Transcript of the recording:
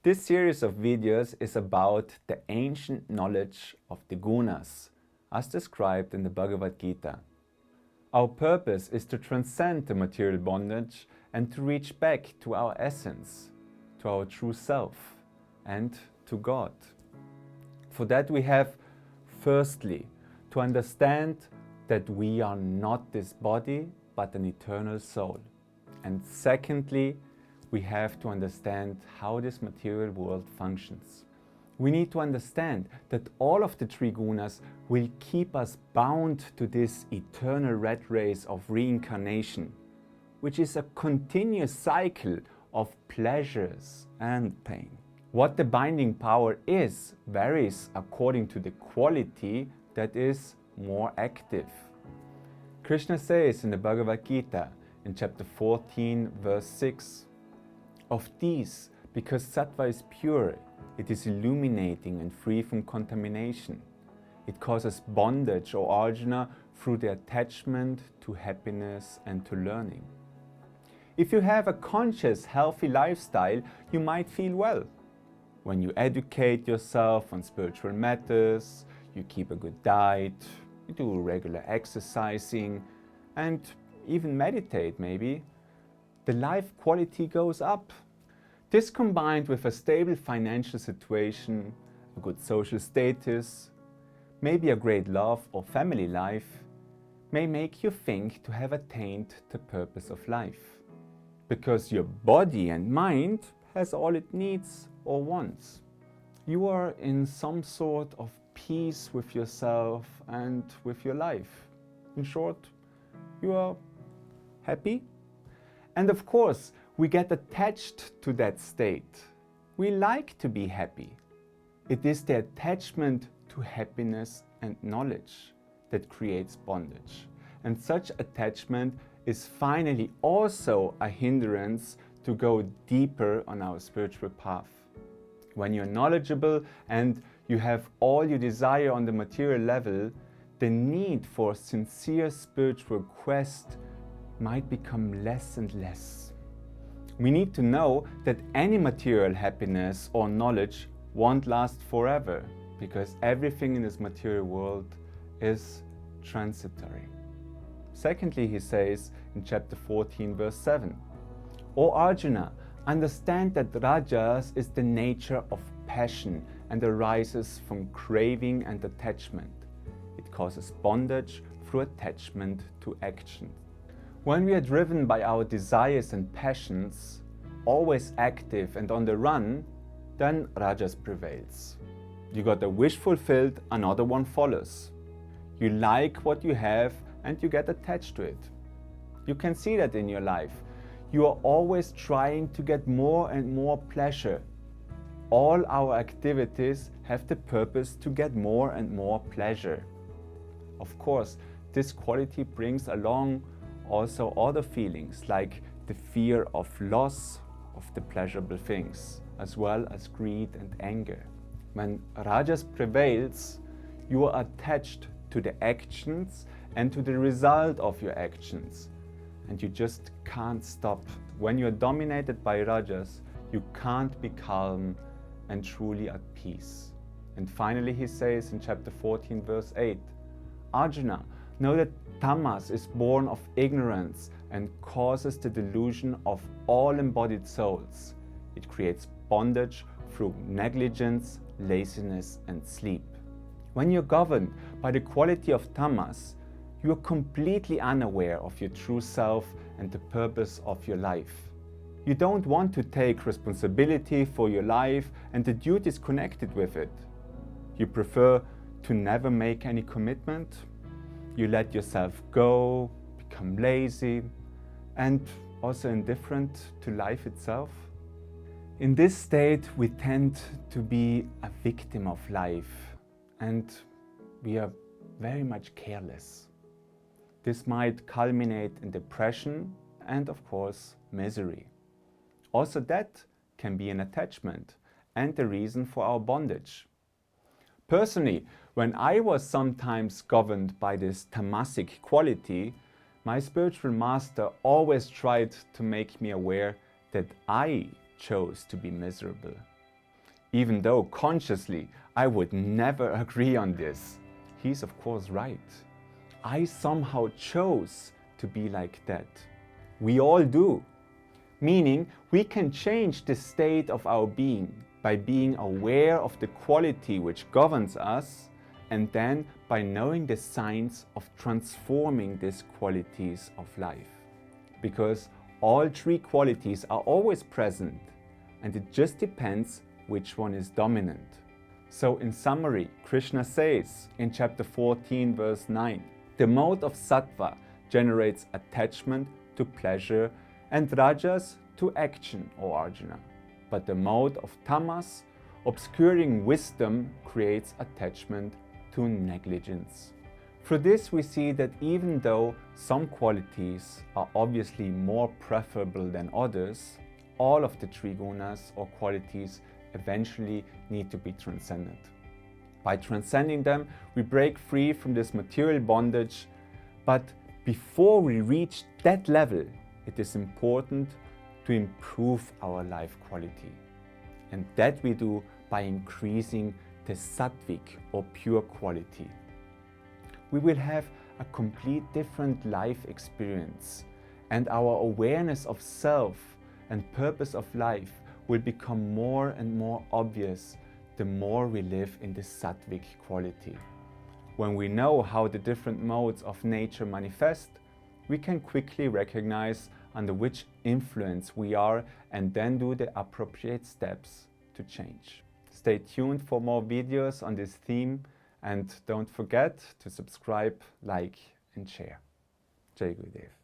This series of videos is about the ancient knowledge of the Gunas, as described in the Bhagavad Gita. Our purpose is to transcend the material bondage and to reach back to our essence, to our true self, and to God. For that we have, firstly, to understand that we are not this body, but an eternal soul. And secondly, we have to understand how this material world functions. We need to understand that all of the three gunas will keep us bound to this eternal rat race of reincarnation, which is a continuous cycle of pleasures and pain. What the binding power is varies according to the quality that is more active. Krishna says in the Bhagavad Gita in chapter 14 verse 6, "Of these, because sattva is pure, it is illuminating and free from contamination. It causes bondage, O Arjuna, through the attachment to happiness and to learning." If you have a conscious, healthy lifestyle, you might feel well. When you educate yourself on spiritual matters, you keep a good diet, you do regular exercising, and even meditate maybe, the life quality goes up. This combined with a stable financial situation, a good social status, maybe a great love or family life, may make you think to have attained the purpose of life. Because your body and mind has all it needs or wants. You are in some sort of peace with yourself and with your life. In short, you are happy. And of course, we get attached to that state. We like to be happy. It is the attachment to happiness and knowledge that creates bondage. And such attachment is finally also a hindrance to go deeper on our spiritual path. When you're knowledgeable and you have all you desire on the material level, the need for sincere spiritual quest might become less and less. We need to know that any material happiness or knowledge won't last forever, because everything in this material world is transitory. Secondly, he says in chapter 14 verse 7, "O Arjuna, understand that rajas is the nature of passion and arises from craving and attachment. It causes bondage through attachment to action." When we are driven by our desires and passions, always active and on the run, then rajas prevails. You got a wish fulfilled, another one follows. You like what you have and you get attached to it. You can see that in your life. You are always trying to get more and more pleasure. All our activities have the purpose to get more and more pleasure. Of course, this quality brings along also other feelings like the fear of loss of the pleasurable things, as well as greed and anger. When rajas prevails, you are attached to the actions and to the result of your actions, and you just can't stop. When you are dominated by rajas, you can't be calm and truly at peace. And finally he says in chapter 14 verse 8, "Arjuna, know that tamas is born of ignorance and causes the delusion of all embodied souls. It creates bondage through negligence, laziness and sleep." When you're governed by the quality of tamas, you are completely unaware of your true self and the purpose of your life. You don't want to take responsibility for your life and the duties connected with it. You prefer to never make any commitment. You let yourself go, become lazy, and also indifferent to life itself. In this state, we tend to be a victim of life, and we are very much careless. This might culminate in depression and, of course, misery. Also, that can be an attachment and the reason for our bondage. Personally, when I was sometimes governed by this tamasic quality, my spiritual master always tried to make me aware that I chose to be miserable. Even though consciously I would never agree on this. He's of course right. I somehow chose to be like that. We all do. Meaning we can change the state of our being by being aware of the quality which governs us, and then by knowing the signs of transforming these qualities of life. Because all three qualities are always present, and it just depends which one is dominant. So in summary, Krishna says in chapter 14 verse 9, the mode of sattva generates attachment to pleasure and rajas to action, O Arjuna. But the mode of tamas, obscuring wisdom, creates attachment to negligence. Through this we see that even though some qualities are obviously more preferable than others, all of the three gunas or qualities eventually need to be transcended. By transcending them, we break free from this material bondage, but before we reach that level, it is important to improve our life quality. And that we do by increasing the sattvic or pure quality. We will have a complete different life experience, and our awareness of self and purpose of life will become more and more obvious the more we live in the sattvic quality. When we know how the different modes of nature manifest, we can quickly recognize under which influence we are and then do the appropriate steps to change. Stay tuned for more videos on this theme, and don't forget to subscribe, like and share. Jai Gurudev.